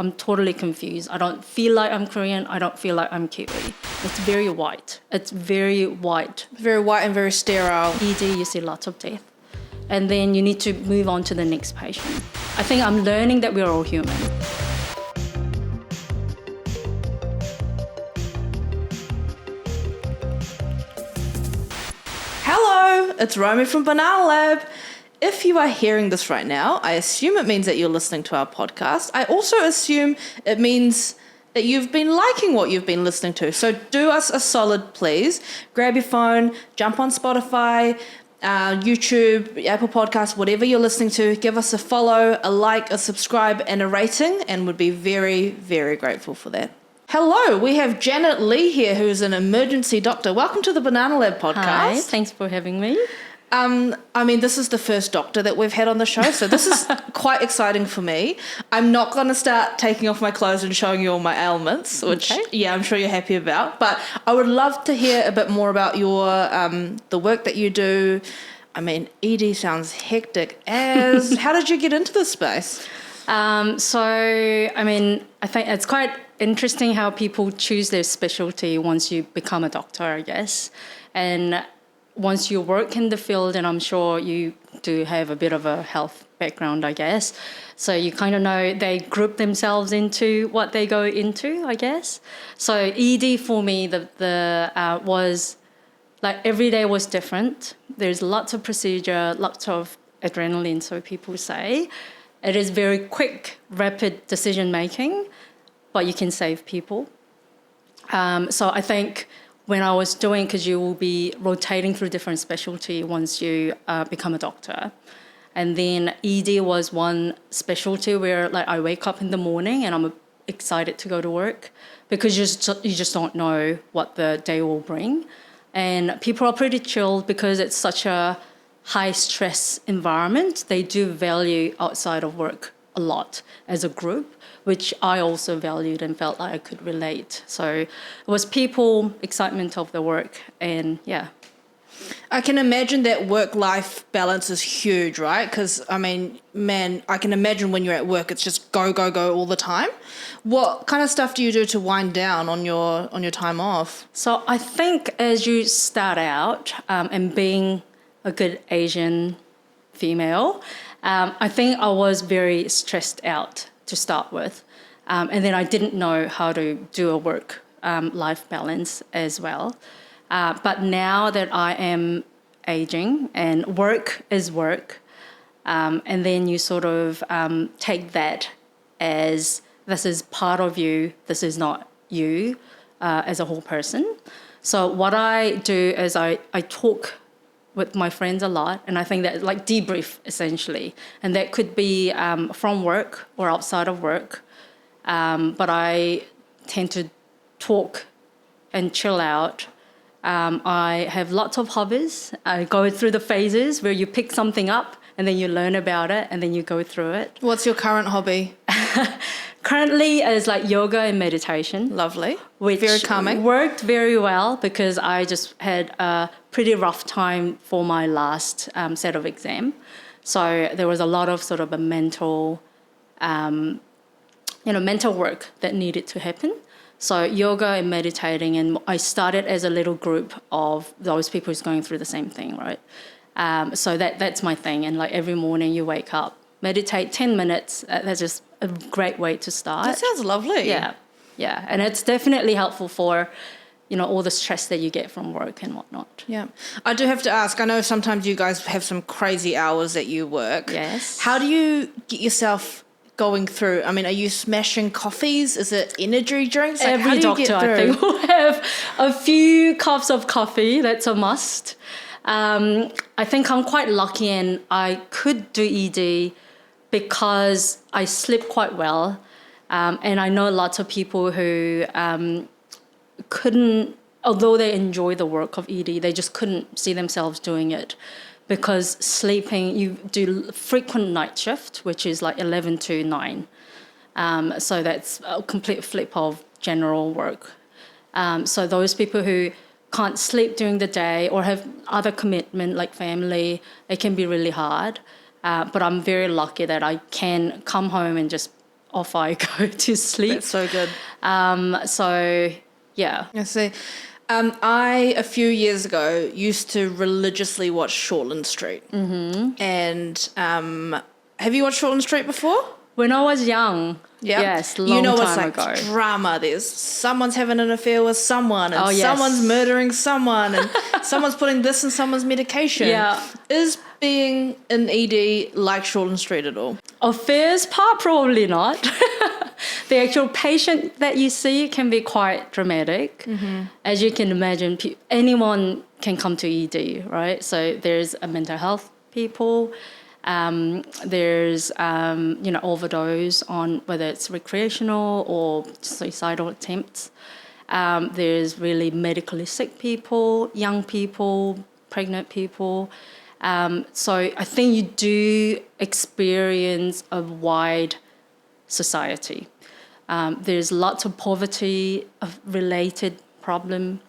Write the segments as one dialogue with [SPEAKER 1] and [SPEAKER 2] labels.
[SPEAKER 1] I'm totally confused. I don't feel like I'm Korean. I don't feel like I'm Kiwi. It's very white. It's very white.
[SPEAKER 2] Very white and very sterile.
[SPEAKER 1] ED, you see lots of death. And then you need to move on to the next patient. I think I'm learning that we're all human.
[SPEAKER 2] Hello, it's Romy from Banana Lab. If you are hearing this right now, I assume it means that you're listening to our podcast. I also assume it means that you've been liking what you've been listening to. So do us a solid, please. Grab your phone, jump on Spotify, YouTube, Apple Podcasts, whatever you're listening to. Give us a follow, a like, a subscribe, and a rating, and would be very, very grateful for that. Hello, we have Janet Lee here, who's an emergency doctor. Welcome to the Banana Lab podcast.
[SPEAKER 1] Hi, thanks for having me.
[SPEAKER 2] This is the first doctor that we've had on the show, so this is quite exciting for me. I'm not going to start taking off my clothes and showing you all my ailments, which, I'm sure you're happy about. But I would love to hear a bit more about your the work that you do. I mean, ED sounds hectic as... How did you get into this space?
[SPEAKER 1] I think it's quite interesting how people choose their specialty once you become a doctor, I guess. And once you work in the field, and I'm sure you do have a bit of a health background, I guess. So you kind of know they group themselves into what they go into, I guess. So ED for me, was like every day was different. There's lots of procedure, lots of adrenaline, so people say. It is very quick, rapid decision making, but you can save people. So I think when I was doing, because you will be rotating through different specialty once you become a doctor. And then ED was one specialty where like I wake up in the morning and I'm excited to go to work because you just don't know what the day will bring. And people are pretty chilled because it's such a high stress environment. They do value outside of work a lot as a group, which I also valued and felt like I could relate. So it was people, excitement of the work, and yeah.
[SPEAKER 2] I can imagine that work-life balance is huge, right? Because, I mean, man, I can imagine when you're at work, it's just go, go, go all the time. What kind of stuff do you do to wind down on your time off?
[SPEAKER 1] So I think as you start out and being a good Asian female, I think I was very stressed out to start with. And then I didn't know how to do a work-life balance as well. But now that I am aging and work is work, and then you sort of take that as this is part of you, this is not you as a whole person. So what I do is I talk with my friends a lot, and I think that like debrief essentially, and that could be from work or outside of work, but I tend to talk and chill out. I have lots of hobbies. I go through the phases where you pick something up and then you learn about it and then you go through it.
[SPEAKER 2] What's your current hobby?
[SPEAKER 1] Currently is like yoga and meditation.
[SPEAKER 2] Lovely.
[SPEAKER 1] Which
[SPEAKER 2] very calming.
[SPEAKER 1] Worked very well because I just had a pretty rough time for my last set of exam. So there was a lot of sort of a mental work that needed to happen. So yoga and meditating, and I started as a little group of those people who's going through the same thing, right? So that's my thing. And like every morning you wake up, meditate 10 minutes. That's just a great way to start.
[SPEAKER 2] That sounds lovely.
[SPEAKER 1] Yeah. And it's definitely helpful for, all the stress that you get from work and whatnot.
[SPEAKER 2] Yeah. I do have to ask, I know sometimes you guys have some crazy hours that you work.
[SPEAKER 1] Yes.
[SPEAKER 2] How do you get yourself going through? I mean, are you smashing coffees? Is it energy drinks? Like,
[SPEAKER 1] every doctor, I think, will have a few cups of coffee. That's a must. I think I'm quite lucky and I could do ED because I sleep quite well. And I know lots of people who couldn't, although they enjoy the work of ED, they just couldn't see themselves doing it. Because sleeping, you do frequent night shift, which is like 11 to 9. So that's a complete flip of general work. So those people who can't sleep during the day or have other commitment like family, it can be really hard. But I'm very lucky that I can come home and just off I go to sleep.
[SPEAKER 2] That's so good.
[SPEAKER 1] So yeah.
[SPEAKER 2] I see. I, a few years ago, used to religiously watch Shortland Street. Mm-hmm. And have you watched Shortland Street before?
[SPEAKER 1] When I was young,
[SPEAKER 2] Yeah.
[SPEAKER 1] yes, long
[SPEAKER 2] it's
[SPEAKER 1] time
[SPEAKER 2] like
[SPEAKER 1] ago.
[SPEAKER 2] drama. There's someone's having an affair with someone, and
[SPEAKER 1] yes.
[SPEAKER 2] someone's murdering someone, and someone's putting this in someone's medication.
[SPEAKER 1] Yeah.
[SPEAKER 2] Is being in ED like Shortland Street at all?
[SPEAKER 1] Affairs part, probably not. The actual patient that you see can be quite dramatic. Mm-hmm. As you can imagine, anyone can come to ED, right? So there's a mental health people. There's overdose on whether it's recreational or suicidal attempts. There's really medically sick people, young people, pregnant people. So I think you do experience a wide society. There's lots of poverty related problem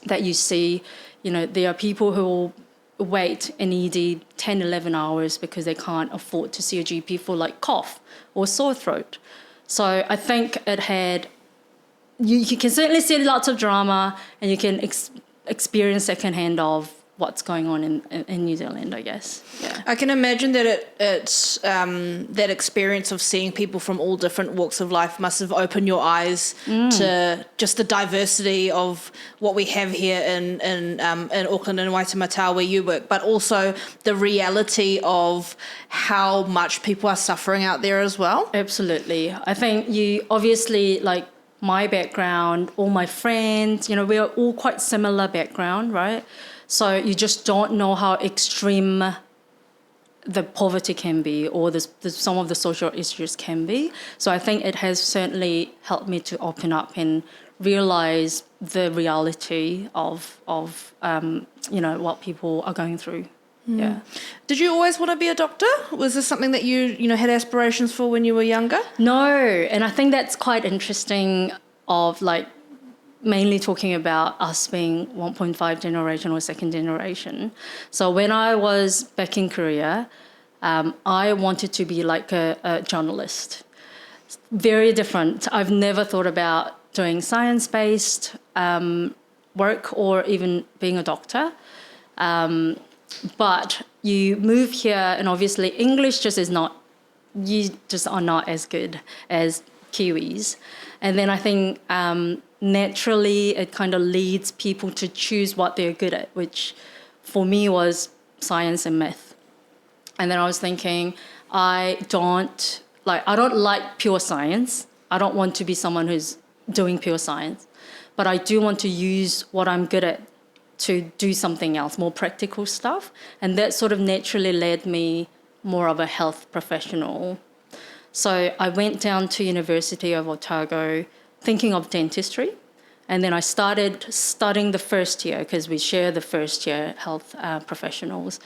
[SPEAKER 1] that you see. There are people who wait in ED 10, 11 hours because they can't afford to see a GP for like cough or sore throat. So I think it had, you can certainly see lots of drama, and you can experience secondhand of what's going on in New Zealand, I guess. Yeah.
[SPEAKER 2] I can imagine that it's that experience of seeing people from all different walks of life must have opened your eyes to just the diversity of what we have here in Auckland and Waitemata where you work, but also the reality of how much people are suffering out there as well.
[SPEAKER 1] Absolutely. I think you obviously, like my background, all my friends, we are all quite similar background, right? So you just don't know how extreme the poverty can be, or some of the social issues can be. So I think it has certainly helped me to open up and realize the reality of what people are going through. Yeah.
[SPEAKER 2] Did you always want to be a doctor? Was this something that you had aspirations for when you were younger?
[SPEAKER 1] No, and I think that's quite interesting of like mainly talking about us being 1.5 generation or second generation. So when I was back in Korea, I wanted to be like a journalist. Very different. I've never thought about doing science-based work or even being a doctor. But you move here, and obviously English you just are not as good as Kiwis. And then I think naturally it kind of leads people to choose what they're good at, which for me was science and math. And then I was thinking, I don't like pure science. I don't want to be someone who's doing pure science, but I do want to use what I'm good at to do something else, more practical stuff. And that sort of naturally led me more of a health professional. So I went down to University of Otago thinking of dentistry. And then I started studying the first year because we share the first year health professionals.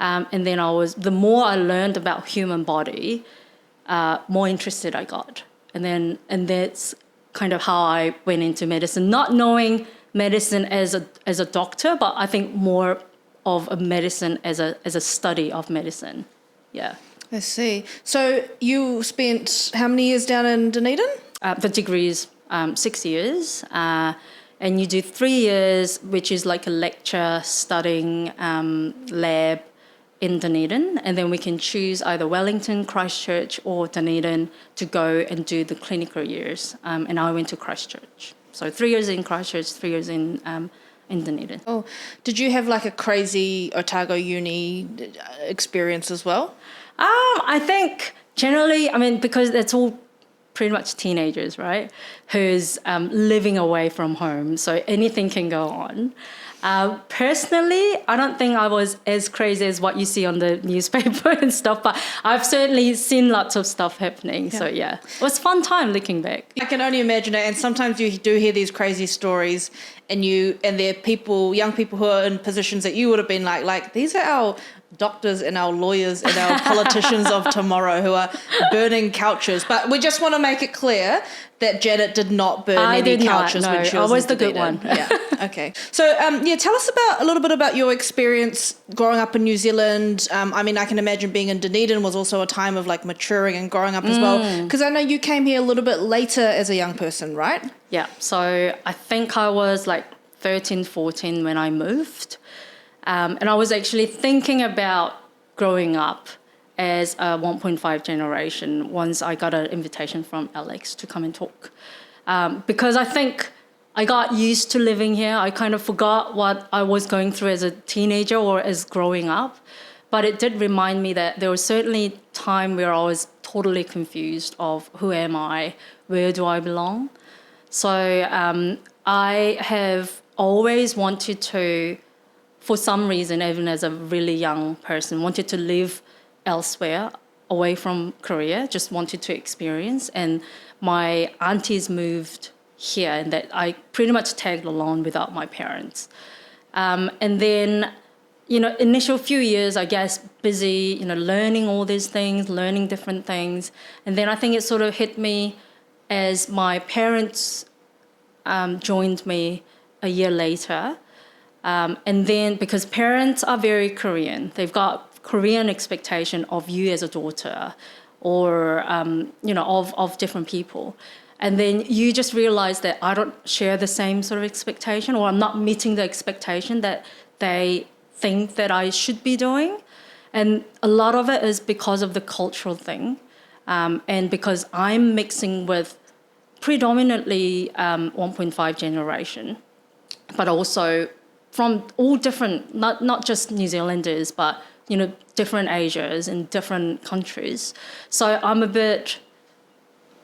[SPEAKER 1] And then the more I learned about human body, more interested I got. And that's kind of how I went into medicine, not knowing medicine as a doctor, but I think more of a medicine as a study of medicine. Yeah.
[SPEAKER 2] I see. So you spent how many years down in Dunedin?
[SPEAKER 1] The degree is 6 years. And you do 3 years, which is like a lecture studying lab in Dunedin. And then we can choose either Wellington, Christchurch, or Dunedin to go and do the clinical years. And I went to Christchurch. So 3 years in Christchurch, 3 years in Dunedin.
[SPEAKER 2] Oh, did you have like a crazy Otago uni experience as well?
[SPEAKER 1] I think generally, because it's all pretty much teenagers, right? Who's living away from home, so anything can go on. Personally, I don't think I was as crazy as what you see on the newspaper and stuff, but I've certainly seen lots of stuff happening. Yeah. So yeah, it was a fun time looking back.
[SPEAKER 2] I can only imagine it, and sometimes you do hear these crazy stories, and there are young people who are in positions that you would have been like these are our doctors and our lawyers and our politicians of tomorrow who are burning couches. But we just want to make it clear that Janet did not burn any couches when she was
[SPEAKER 1] always the good one.
[SPEAKER 2] Yeah, okay. So, tell us a little bit about your experience growing up in New Zealand. I mean, I can imagine being in Dunedin was also a time of like maturing and growing up as well. Because I know you came here a little bit later as a young person, right?
[SPEAKER 1] Yeah, so I think I was like 13, 14 when I moved. And I was actually thinking about growing up as a 1.5 generation once I got an invitation from Alex to come and talk. Because I think I got used to living here. I kind of forgot what I was going through as a teenager or as growing up. But it did remind me that there was certainly time where I was totally confused of who am I, where do I belong? So I have always wanted to, for some reason, even as a really young person, wanted to live elsewhere, away from Korea, just wanted to experience. And my aunties moved here, and that I pretty much tagged along without my parents. And then, initial few years, I guess, busy, learning all these things, learning different things. And then I think it sort of hit me as my parents joined me a year later. And then because parents are very Korean, they've got Korean expectation of you as a daughter or, of different people. And then you just realize that I don't share the same sort of expectation, or I'm not meeting the expectation that they think that I should be doing. And a lot of it is because of the cultural thing. And because I'm mixing with predominantly 1.5 generation, but also from all different, not just New Zealanders, but, different Asias in different countries. So I'm a bit,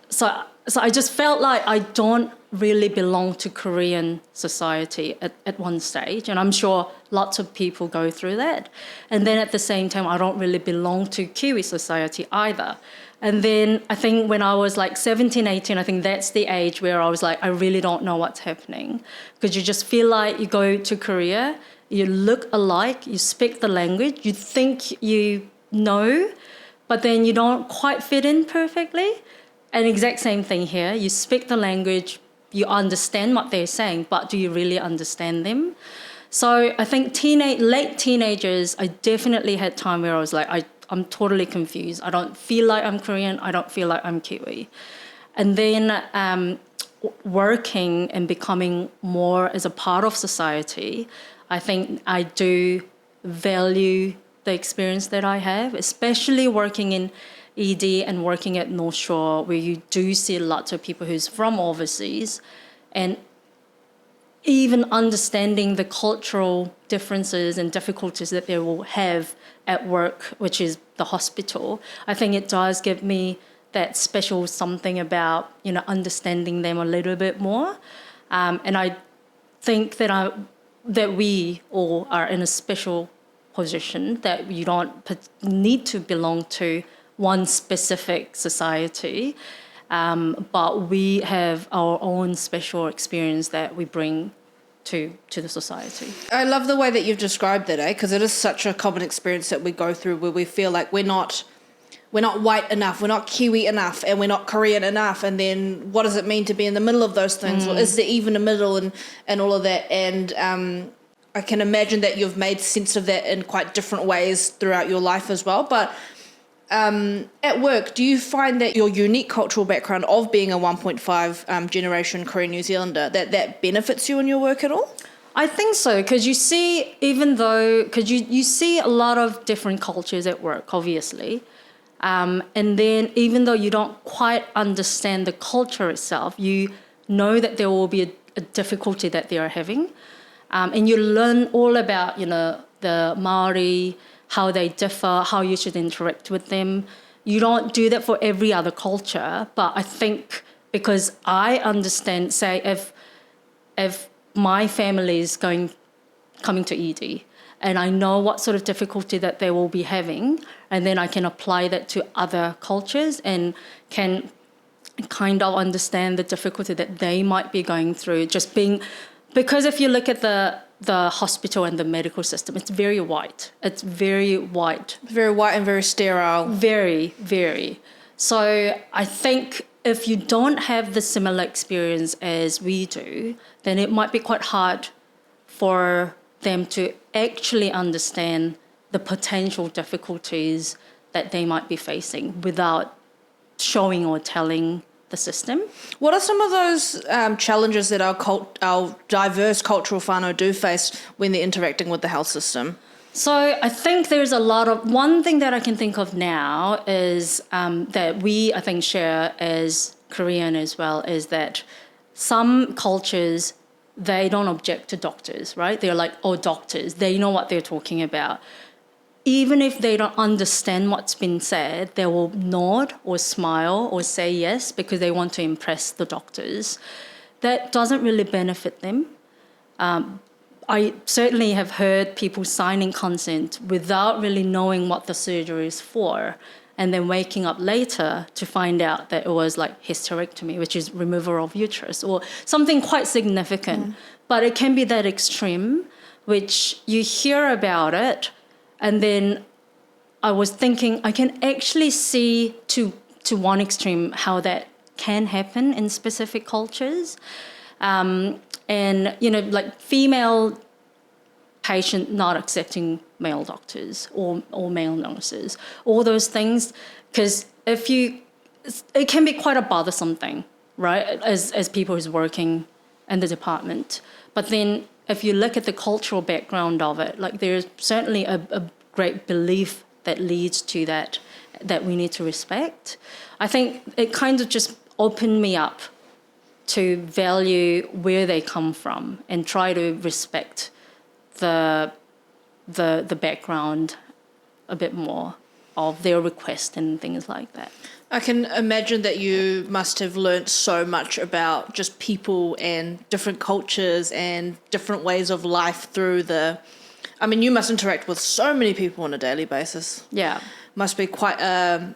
[SPEAKER 1] so I just felt like I don't really belong to Korean society at one stage. And I'm sure lots of people go through that. And then at the same time, I don't really belong to Kiwi society either. And then I think when I was like 17, 18, I think that's the age where I was like, I really don't know what's happening. Because you just feel like you go to Korea, you look alike, you speak the language, you think you know, but then you don't quite fit in perfectly. And exact same thing here. You speak the language, you understand what they're saying, but do you really understand them? So I think late teenagers, I definitely had time where I was like, I'm totally confused. I don't feel like I'm Korean. I don't feel like I'm Kiwi. And then working and becoming more as a part of society, I think I do value the experience that I have, especially working in ED and working at North Shore, where you do see lots of people who's from overseas, and even understanding the cultural differences and difficulties that they will have at work, which is the hospital. I think it does give me that special something about, understanding them a little bit more. And I think that we all are in a special position, that you don't need to belong to one specific society, but we have our own special experience that we bring to the society.
[SPEAKER 2] I love the way that you've described it, because it is such a common experience that we go through, where we feel like we're not white enough, we're not Kiwi enough, and we're not Korean enough. And then what does it mean to be in the middle of those things? Or is there even a middle and all of that? And I can imagine that you've made sense of that in quite different ways throughout your life as well. But at work, do you find that your unique cultural background of being a 1.5 generation Korean New Zealander, that benefits you in your work at all?
[SPEAKER 1] I think so, because you see, you see a lot of different cultures at work, obviously. And then even though you don't quite understand the culture itself, you know that there will be a difficulty that they are having. And you learn all about, the Maori, how they differ, how you should interact with them. You don't do that for every other culture, but I think because I understand, say, if my family is coming to ED, and I know what sort of difficulty that they will be having, and then I can apply that to other cultures and can kind of understand the difficulty that they might be going through, because if you look at the hospital and the medical system. It's very white. It's very white.
[SPEAKER 2] Very white and very sterile.
[SPEAKER 1] Very, very. So I think if you don't have the similar experience as we do, then it might be quite hard for them to actually understand the potential difficulties that they might be facing without showing or telling the system.
[SPEAKER 2] What are some of those challenges that our diverse cultural whānau do face when they're interacting with the health system?
[SPEAKER 1] So I think there's a lot of, one thing that I can think of now is that we, I think, share as Korean as well, is that some cultures, they don't object to doctors, right? They're like, oh, doctors, they know what they're talking about. Even if they don't understand what's been said, they will nod or smile or say yes because they want to impress the doctors. That doesn't really benefit them. I certainly have heard people signing consent without really knowing what the surgery is for, and then waking up later to find out that it was like hysterectomy, which is removal of uterus, or something quite significant. But it can be that extreme, which you hear about it, and then I was thinking I can actually see to one extreme how that can happen in specific cultures. And, like female patient not accepting male doctors or male nurses, all those things, because it can be quite a bothersome thing, right, as people who's working in the department. But then if you look at the cultural background of it, like there's certainly a great belief that leads to that we need to respect. I think it kind of just opened me up to value where they come from and try to respect the background a bit more of their request and things like that.
[SPEAKER 2] I can imagine that you must have learnt so much about just people and different cultures and different ways of life through you must interact with so many people on a daily basis.
[SPEAKER 1] Yeah.
[SPEAKER 2] Must be quite a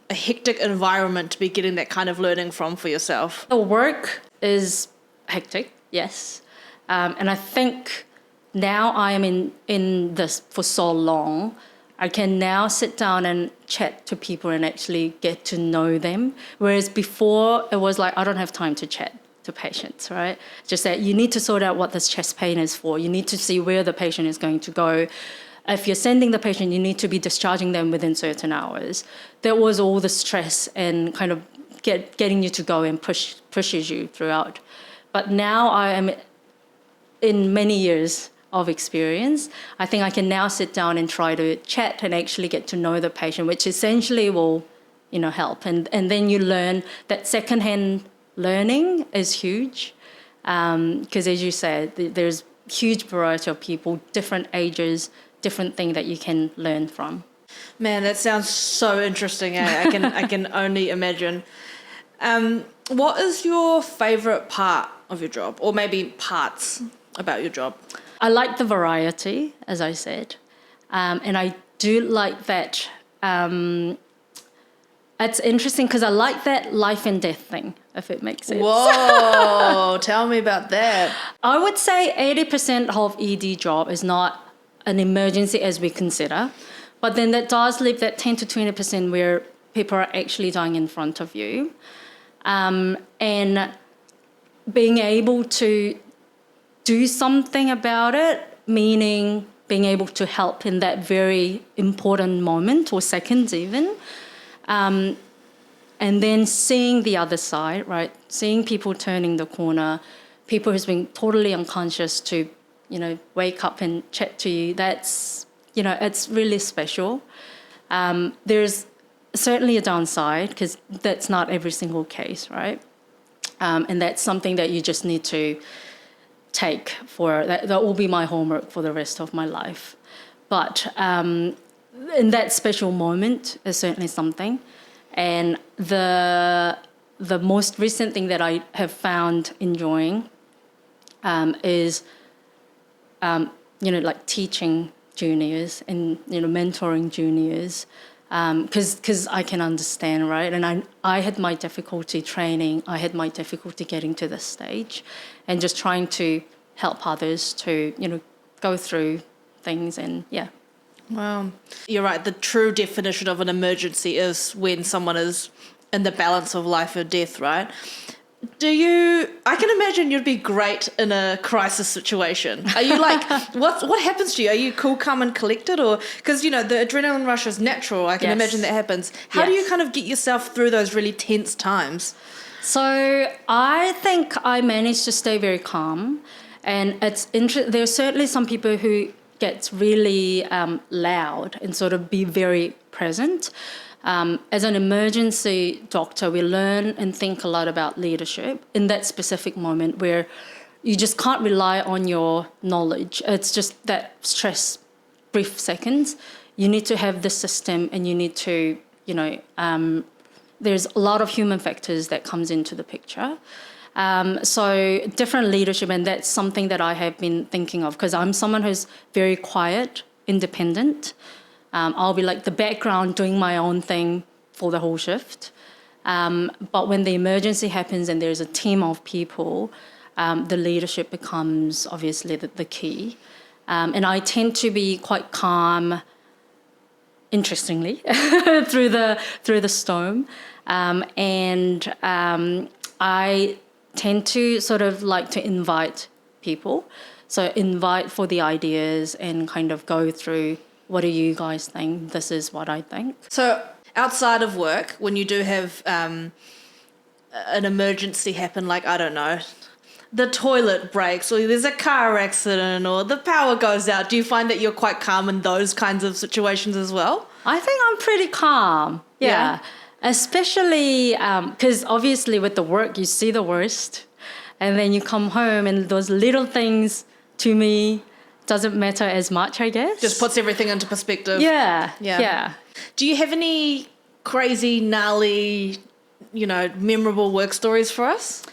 [SPEAKER 2] hectic environment to be getting that kind of learning from for yourself.
[SPEAKER 1] The work is hectic, yes. And I think now I am in this for so long, I can now sit down and chat to people and actually get to know them. Whereas before, it was like, I don't have time to chat to patients, right? Just that you need to sort out what this chest pain is for. You need to see where the patient is going to go. If you're sending the patient, you need to be discharging them within certain hours. That was all the stress and kind of getting you to go and pushes you throughout. But now I am in many years of experience, I think I can now sit down and try to chat and actually get to know the patient, which essentially will, help. And then you learn that secondhand learning is huge, because as you said, there's huge variety of people, different ages, different thing that you can learn from.
[SPEAKER 2] Man, that sounds so interesting. I can only imagine. What is your favourite part of your job, or maybe parts about your job?
[SPEAKER 1] I like the variety, as I said, and I do like that. It's interesting because I like that life and death thing, if it makes sense.
[SPEAKER 2] Whoa, tell me about that.
[SPEAKER 1] I would say 80% of ED job is not an emergency as we consider, but then that does leave that 10 to 20% where people are actually dying in front of you. And being able to do something about it, meaning being able to help in that very important moment or seconds even. And then seeing the other side, right? Seeing people turning the corner, people who's been totally unconscious to, wake up and chat to you. That's, it's really special. There's certainly a downside because that's not every single case, right? And that's something that you just need to take that will be my homework for the rest of my life. But in that special moment is certainly something. And the most recent thing that I have found enjoying is, like teaching juniors and, mentoring juniors. Because I can understand, right? And I had my difficulty training. I had my difficulty getting to this stage and just trying to help others to, go through things and
[SPEAKER 2] Wow. You're right. The true definition of an emergency is when someone is in the balance of life or death, right? I can imagine you'd be great in a crisis situation. Are you like, what happens to you? Are you cool, calm and collected? Or, because, the adrenaline rush is natural. I can imagine that happens. How do you kind of get yourself through those really tense times?
[SPEAKER 1] So I think I managed to stay very calm. And there are certainly some people who get really loud and sort of be very present. As an emergency doctor, we learn and think a lot about leadership in that specific moment where you just can't rely on your knowledge. It's just that stress, brief seconds. You need to have the system and you need to, there's a lot of human factors that comes into the picture. So different leadership, and that's something that I have been thinking of because I'm someone who's very quiet, independent. I'll be like the background doing my own thing for the whole shift. But when the emergency happens and there's a team of people, the leadership becomes obviously the key. And I tend to be quite calm, interestingly, through the storm. And I tend to sort of like to invite people. So invite for the ideas and kind of go through, what do you guys think? This is what I think.
[SPEAKER 2] So outside of work, when you do have an emergency happen, like, I don't know, the toilet breaks or there's a car accident or the power goes out, do you find that you're quite calm in those kinds of situations as well?
[SPEAKER 1] I think I'm pretty calm. Yeah. Especially because obviously with the work, you see the worst. And then you come home and those little things to me doesn't matter as much, I guess.
[SPEAKER 2] Just puts everything into perspective.
[SPEAKER 1] Yeah.
[SPEAKER 2] Do you have any crazy, gnarly, memorable work stories for us?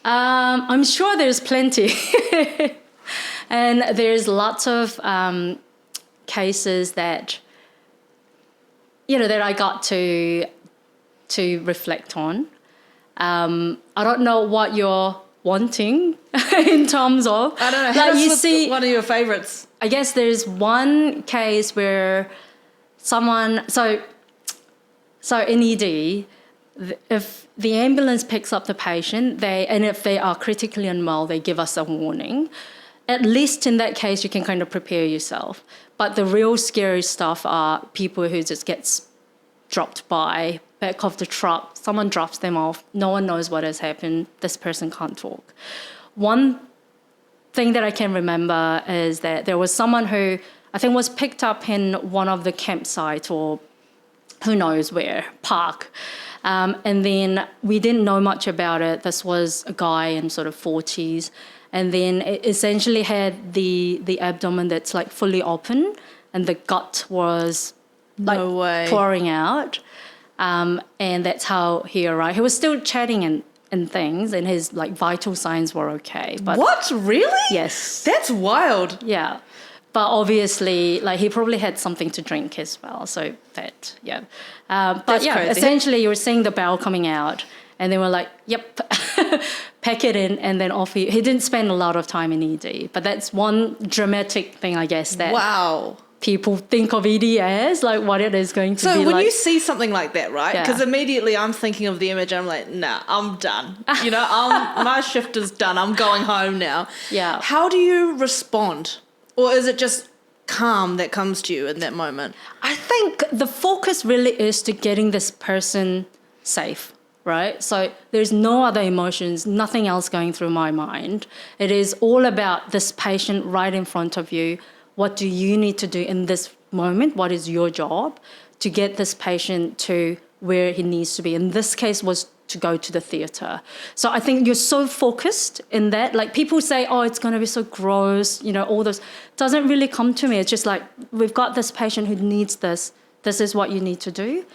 [SPEAKER 1] I'm sure there's plenty. And there's lots of cases that, that I got to reflect on. I don't know what you're wanting in terms of.
[SPEAKER 2] I don't know.
[SPEAKER 1] Like you see,
[SPEAKER 2] one of your favorites.
[SPEAKER 1] I guess there's one case where someone, so in ED, if the ambulance picks up the patient, and if they are critically unwell, they give us a warning. At least in that case, you can kind of prepare yourself. But the real scary stuff are people who just gets dropped by back of the truck. Someone drops them off. No one knows what has happened. This person can't talk. One thing that I can remember is that there was someone who I think was picked up in one of the campsites or who knows where, park. And then we didn't know much about it. This was a guy in sort of 40s. And then it essentially had the abdomen that's like fully open and the gut was like pouring out. And that's how he arrived. He was still chatting and things and his like vital signs were okay. But
[SPEAKER 2] what? Really?
[SPEAKER 1] Yes.
[SPEAKER 2] That's wild.
[SPEAKER 1] Yeah. But obviously, like he probably had something to drink as well. So that, yeah. But
[SPEAKER 2] that's
[SPEAKER 1] yeah,
[SPEAKER 2] crazy.
[SPEAKER 1] Essentially you were seeing the bowel coming out and they were like, yep, pack it in and then off he didn't spend a lot of time in ED. But that's one dramatic thing, I guess, that people think of ED as like what it is going to be like.
[SPEAKER 2] So when you see something like that, right? Because immediately I'm thinking of the image. I'm like, nah, I'm done. My shift is done. I'm going home now.
[SPEAKER 1] Yeah.
[SPEAKER 2] How do you respond? Or is it just calm that comes to you in that moment?
[SPEAKER 1] I think the focus really is to getting this person safe, right? So there's no other emotions, nothing else going through my mind. It is all about this patient right in front of you. What do you need to do in this moment? What is your job to get this patient to where he needs to be? In this case was to go to the theatre. So I think you're so focused in that. Like people say, oh, it's going to be so gross, all those. Doesn't really come to me. It's just like, we've got this patient who needs this. This is what you need to do.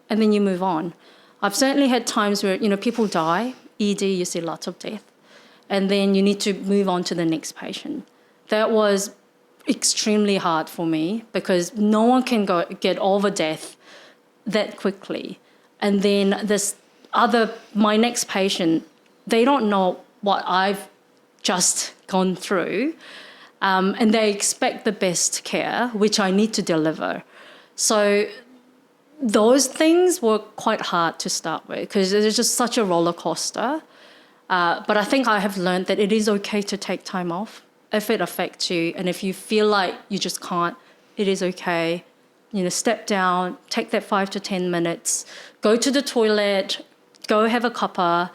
[SPEAKER 1] And then you move on. I've certainly had times where, people die. ED, you see lots of death. And then you need to move on to the next patient. That was extremely hard for me because no one can get over death that quickly. And then my next patient, they don't know what I've just gone through, and they expect the best care, which I need to deliver. So those things were quite hard to start with because it is just such a roller coaster. But I think I have learned that it is okay to take time off if it affects you. And if you feel like you just can't, it is okay. Step down, take that 5 to 10 minutes, go to the toilet, go have a cuppa,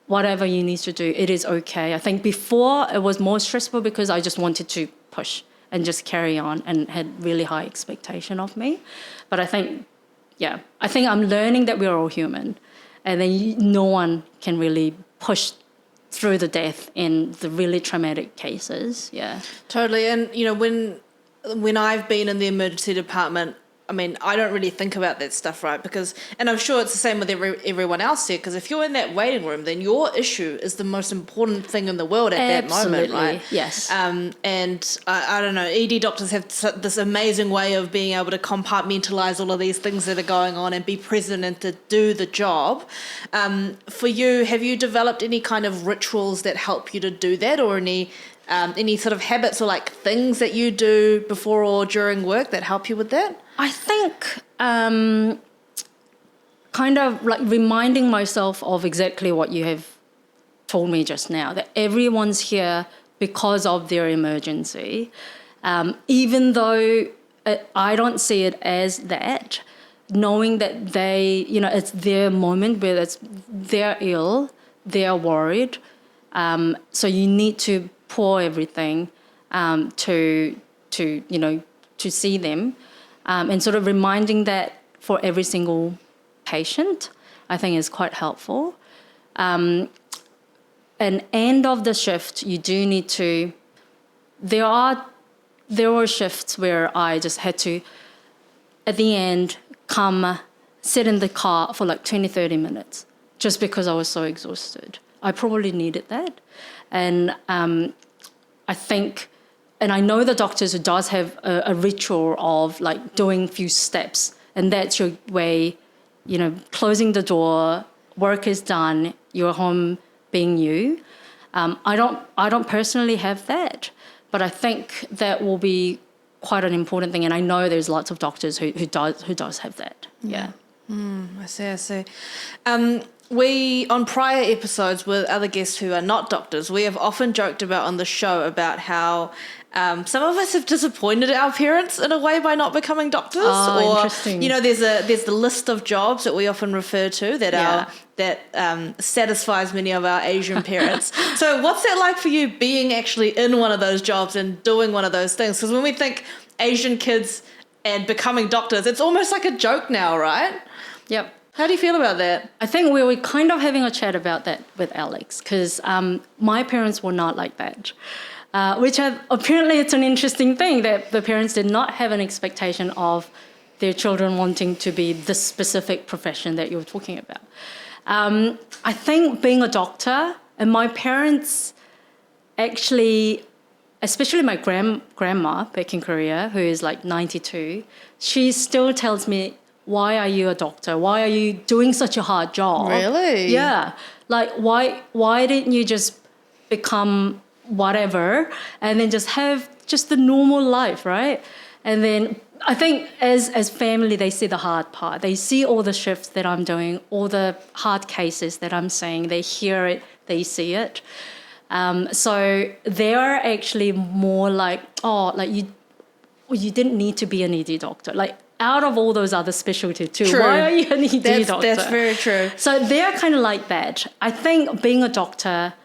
[SPEAKER 1] whatever you need to do, it is okay. I think before it was more stressful because I just wanted to push and just carry on and had really high expectation of me. But I think I'm learning that we're all human, and then no one can really push through the death in the really traumatic cases. Yeah,
[SPEAKER 2] totally. And when I've been in the emergency department, I mean, I don't really think about that stuff, right? And I'm sure it's the same with everyone else here, because if you're in that waiting room, then your issue is the most important thing in the world at that moment, right?
[SPEAKER 1] Yes.
[SPEAKER 2] And I don't know, ED doctors have this amazing way of being able to compartmentalize all of these things that are going on and be present and to do the job. For you, have you developed any kind of rituals that help you to do that, or any sort of habits or like things that you do before or during work that help you with that?
[SPEAKER 1] I think kind of like reminding myself of exactly what you have told me just now, that everyone's here because of their emergency. Even though I don't see it as that, knowing that they, it's their moment where they're ill, they're worried. So you need to pour everything to see them. And sort of reminding that for every single patient, I think is quite helpful. And end of the shift, you do need to. There were shifts where I just had to, at the end, come sit in the car for like 20, 30 minutes, just because I was so exhausted. I probably needed that, and I think. And I know the doctors who does have a ritual of like doing a few steps, and that's your way, closing the door, work is done, you're home being you. I don't personally have that, but I think that will be quite an important thing. And I know there's lots of doctors who does have that. Yeah.
[SPEAKER 2] I see. We, on prior episodes with other guests who are not doctors, we have often joked about on the show about how some of us have disappointed our parents in a way by not becoming doctors.
[SPEAKER 1] Oh, interesting.
[SPEAKER 2] There's the list of jobs that we often refer to that satisfies many of our Asian parents. So what's that like for you, being actually in one of those jobs and doing one of those things? Because when we think Asian kids and becoming doctors, it's almost like a joke now, right?
[SPEAKER 1] Yep.
[SPEAKER 2] How do you feel about that?
[SPEAKER 1] I think we were kind of having a chat about that with Alex, because my parents were not like that, apparently it's an interesting thing that the parents did not have an expectation of their children wanting to be this specific profession that you're talking about. I think being a doctor, and my parents actually, especially my grandma back in Korea, who is like 92, she still tells me, why are you a doctor? Why are you doing such a hard job?
[SPEAKER 2] Really?
[SPEAKER 1] Yeah. Like, why didn't you just become whatever and then just have just the normal life, right? And then I think as family, they see the hard part. They see all the shifts that I'm doing, all the hard cases that I'm seeing. They hear it, they see it. So they're actually more like, you didn't need to be an ED doctor. Like, out of all those other specialties too,
[SPEAKER 2] True.
[SPEAKER 1] why are you an ED doctor?
[SPEAKER 2] That's very true.
[SPEAKER 1] So they're kind of like that. I think being a doctor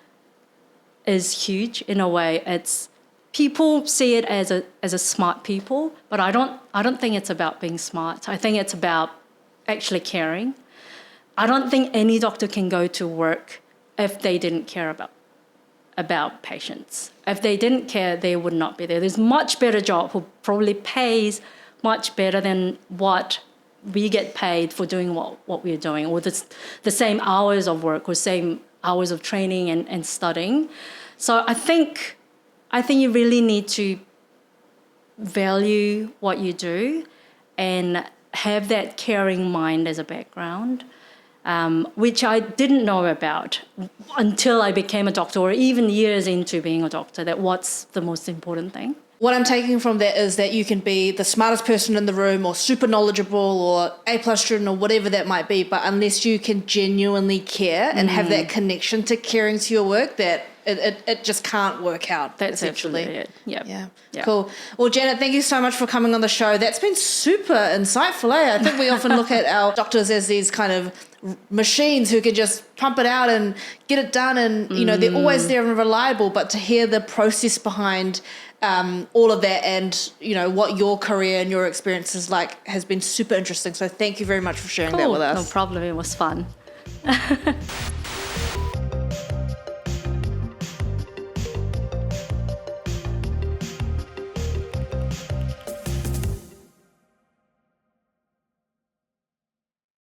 [SPEAKER 1] is huge in a way. It's people see it as a smart people, but I don't think it's about being smart. I think it's about actually caring. I don't think any doctor can go to work if they didn't care about patients. If they didn't care, they would not be there. There's much better job who probably pays much better than what we get paid for doing what we're doing, or the same hours of work or same hours of training and studying. So I think you really need to value what you do and have that caring mind as a background. which I didn't know about until I became a doctor, or even years into being a doctor, that what's the most important thing.
[SPEAKER 2] What I'm taking from that is that you can be the smartest person in the room or super knowledgeable or A+ student or whatever that might be, but unless you can genuinely care and have that connection to caring to your work, that it just can't work out.
[SPEAKER 1] That's
[SPEAKER 2] essentially
[SPEAKER 1] absolutely it.
[SPEAKER 2] Yeah. Cool. Well, Janet, thank you so much for coming on the show. That's been super insightful, I think we often look at our doctors as these kind of machines who can just pump it out and get it done, and they're always there and reliable, but to hear the process behind all of that and what your career and your experience is like has been super interesting. So thank you very much for sharing that with us.
[SPEAKER 1] No problem. It was fun.